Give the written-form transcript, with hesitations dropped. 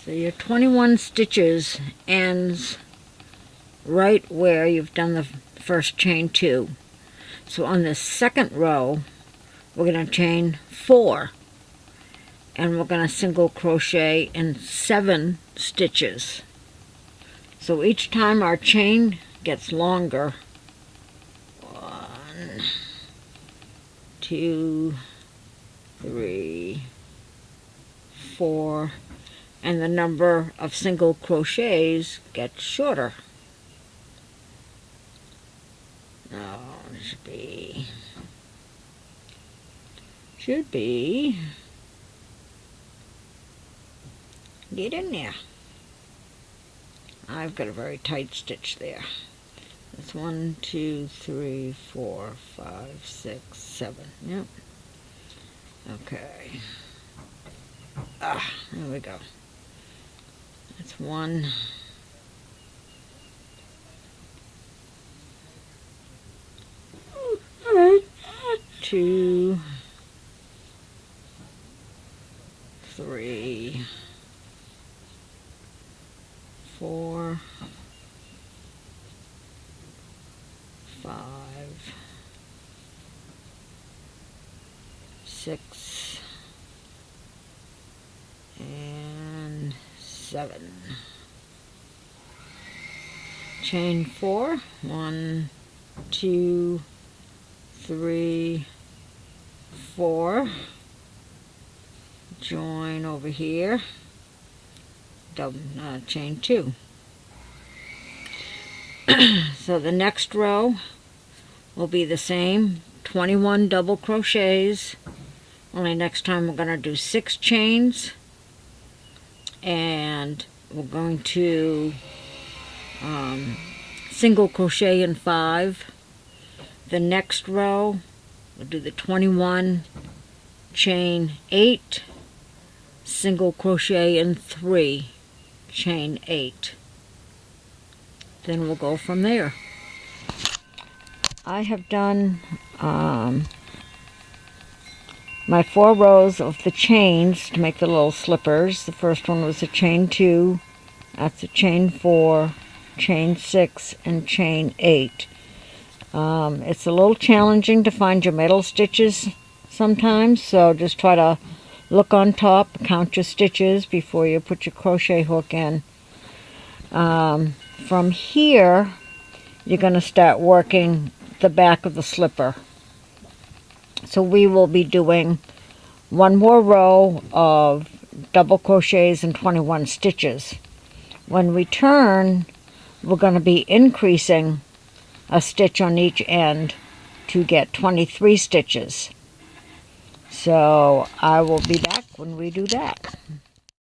So your 21 stitches ends right where you've done the first chain 2. So on the second row, we're going to chain 4. And we're going to single crochet in 7 stitches. So each time our chain gets longer, 1, 2, 3, 4, and the number of single crochets gets shorter. No, it should be, get in there. I've got a very tight stitch there. That's 1, 2, 3, 4, 5, 6, 7. Yep. Okay. There we go. That's 1, 2, 3, 4, 5, 6, and 7. Chain 4. 1, 2, 3, 4. Join over here. Chain 2. So the next row will be the same, 21 double crochets, only next time we're going to do 6 chains, and we're going to single crochet in 5. The next row we'll do the 21, chain 8, single crochet in 3, chain 8. Then we'll go from there. I have done my 4 rows of the chains to make the little slippers. The first one was a chain 2, that's a chain 4, chain 6, and chain 8. It's a little challenging to find your middle stitches sometimes, so just try to look on top, count your stitches before you put your crochet hook in. From here, you're going to start working the back of the slipper. So we will be doing 1 more row of double crochets and 21 stitches. When we turn, we're going to be increasing a stitch on each end to get 23 stitches. So I will be back when we do that.